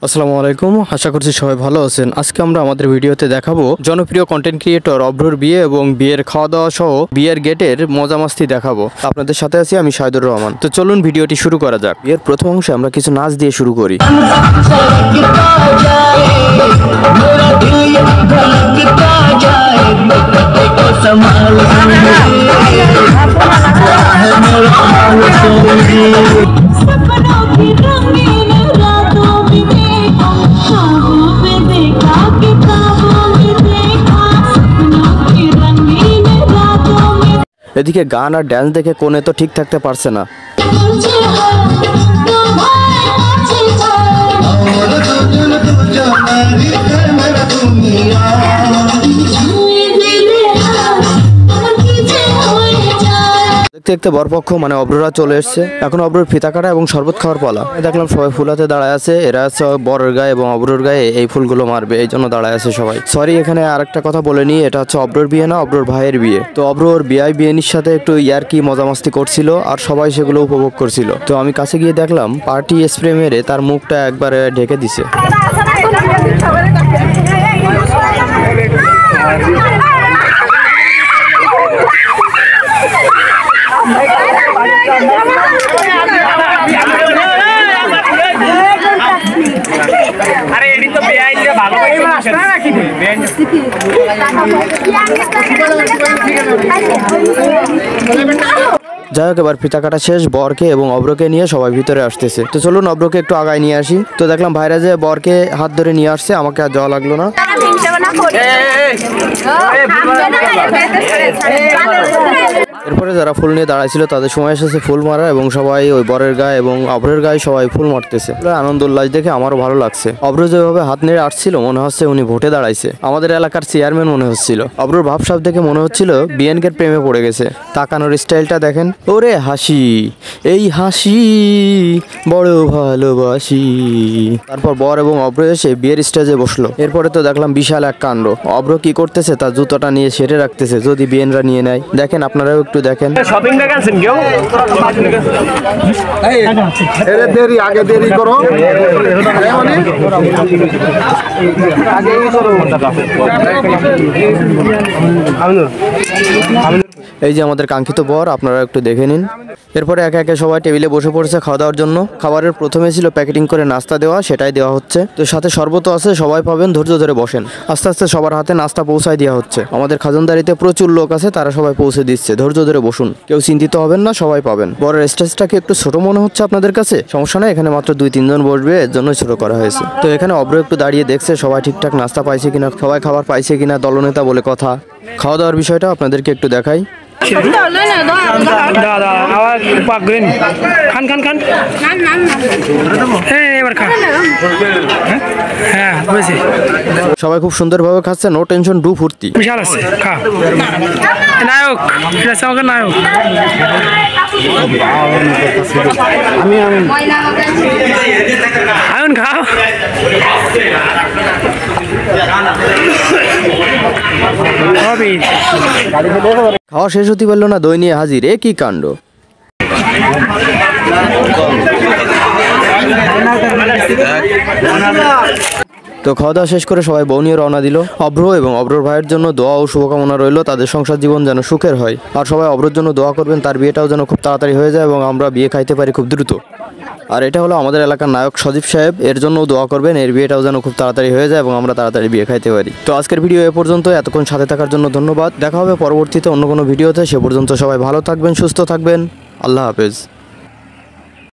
আসসালামু আলাইকুম, আশা করছি সবাই ভালো আছেন। আজকে আমরা আমাদের ভিডিওতে দেখাবো জনপ্রিয় কন্টেন্ট ক্রিয়েটর অভ্রর বিয়ে এবং বিয়ের খাওয়া দাওয়া সহ বিয়ের গেটের মজা মাস্তি দেখাবো। আপনাদের সাথে আছি আমি শাহিদুর রহমান। তো চলুন ভিডিওটি শুরু করা যাক। বিয়ের প্রথম অংশে আমরা কিছু নাচ দিয়ে শুরু করি। এদিকে গান আর ড্যান্স দেখে কোনে তো ঠিক থাকতে পারছে না। দেখতে দেখতে বরপক্ষ মানে অভ্ররা চলে এসছে। এখন অভ্রর ফিতা কাটা এবং শরবত খাওয়ার পালা। দেখলাম সবাই ফুল হাতে দাঁড়ায় আছে। এরা আছে বরের গায়ে এবং অভ্রর গায়ে এই ফুলগুলো মারবে, এই জন্য দাঁড়ায় আছে সবাই। সরি, এখানে আরেকটা কথা বলে নি, এটা হচ্ছে অভ্রর বিয়ে না, অভ্রর ভাইয়ের বিয়ে। তো অভ্রর বিয়েনির সাথে একটু ইয়ার্কি মজা মাস্তি করছিল আর সবাই সেগুলো উপভোগ করছিল। তো আমি কাছে গিয়ে দেখলাম পার্টি স্প্রে মেরে তার মুখটা একবারে ঢেকে দিছে। যাই হোক, এবার ফিতা কাটা শেষ। বরকে এবং অভ্রকে নিয়ে সবাই ভিতরে আসতেছে। তো চলুন অভ্রকে একটু আগায় নিয়ে আসি। তো দেখলাম ভাইরা যে বরকে হাত ধরে নিয়ে আসছে, আমাকে আর যাওয়া লাগলো না। এরপরে যারা ফুল নিয়ে দাঁড়াইছিল তাদের সময় এসেছে ফুল মারা এবং সবাই ওই বরের গায়ে এবং অভ্রের গায়ে সবাই ফুল মারতেছে। আনন্দ উল্লাস দেখে আমারও ভালো লাগছে। অভ্র যেভাবে হাত নেড়ে আসছিল মনে হচ্ছে উনি ভোটে দাঁড়াইছে, আমাদের এলাকার চেয়ারম্যান মনে হচ্ছিল। অভ্রর ভাবসাব দেখে মনে হচ্ছিল বিএনকের প্রেমে পড়ে গেছে। তাকানোর স্টাইলটা দেখেন, ওরে হাসি, এই হাসি বড় ভালোবাসি। তারপর বর এবং অভ্র এসে বিয়ের স্টেজে বসলো। এরপরে তো দেখলাম বিশাল এক কাণ্ড। অভ্র কি করতেছে, তার জুতোটা নিয়ে সেরে রাখতেছে যদি বিএনরা নিয়ে নেয়। দেখেন, আপনারাও একটু দেখেন। এই যে আমাদের কাঙ্ক্ষিত বর, আপনারা একটু দেখে নিন। এরপরে একে একে সবাই টেবিলে বসে পড়েছে খাওয়া দাওয়ার জন্য। খাবারের প্রথমে ছিল প্যাকেটিং করে নাস্তা দেওয়া, সেটাই দেওয়া হচ্ছে। তো সাথে শরবতও আছে, সবাই পাবেন, ধৈর্য ধরে বসেন। আস্তে আস্তে সবার হাতে নাস্তা পৌঁছায় দেওয়া হচ্ছে। আমাদের খাজনদারিতে প্রচুর লোক আছে, তারা সবাই পৌঁছে দিচ্ছে। ধৈর্য ধরে বসুন, কেউ চিন্তিত হবেন না, সবাই পাবেন। বরের স্টেজটাকে একটু ছোট মনে হচ্ছে আপনাদের কাছে, সমস্যা নেই, এখানে মাত্র 2-3 জন বসবে, এর জন্য ছোট করা হয়েছে। তো এখানে অভ্র একটু দাঁড়িয়ে দেখছে সবাই ঠিকঠাক নাস্তা পাইছে কিনা, সবাই খাবার পাইছে কিনা, দলনেতা বলে কথা। খাওয়া দাওয়ার বিষয়টা আপনাদেরকে একটু দেখাই। সবাই খুব সুন্দরভাবে খাচ্ছে, নো টেনশন, ডু ফুর্তি। নায়ক নায়ক আয়ন খাও। খাওয়া শেষ হতে পারলো না, দই নিয়ে হাজির। এ কি কাণ্ড! তো খাওয়া দাওয়া শেষ করে সবাই বউ নিয়ে রওনা দিল। অভ্র এবং অভ্রর ভাইয়ের জন্য দোয়া ও শুভকামনা রইল, তাদের সংসার জীবন যেন সুখের হয়। আর সবাই অভ্রর জন্য দোয়া করবেন, তার বিয়েটাও যেন খুব তাড়াতাড়ি হয়ে যায় এবং আমরা বিয়ে খাইতে পারি খুব দ্রুত। আর এটা হলো আমাদের এলাকার নায়ক সজীব সাহেব, এর জন্য দোয়া করবেন, এর বিয়েটাও যেন খুব তাড়াতাড়ি হয়ে যায় এবং আমরা তাড়াতাড়ি বিয়ে খাইতে পারি। তো আজকের ভিডিও এ পর্যন্ত। এতক্ষণ সাথে থাকার জন্য ধন্যবাদ। দেখা হবে পরবর্তীতে অন্য কোনো ভিডিওতে। সে পর্যন্ত সবাই ভালো থাকবেন, সুস্থ থাকবেন। আল্লাহ হাফেজ।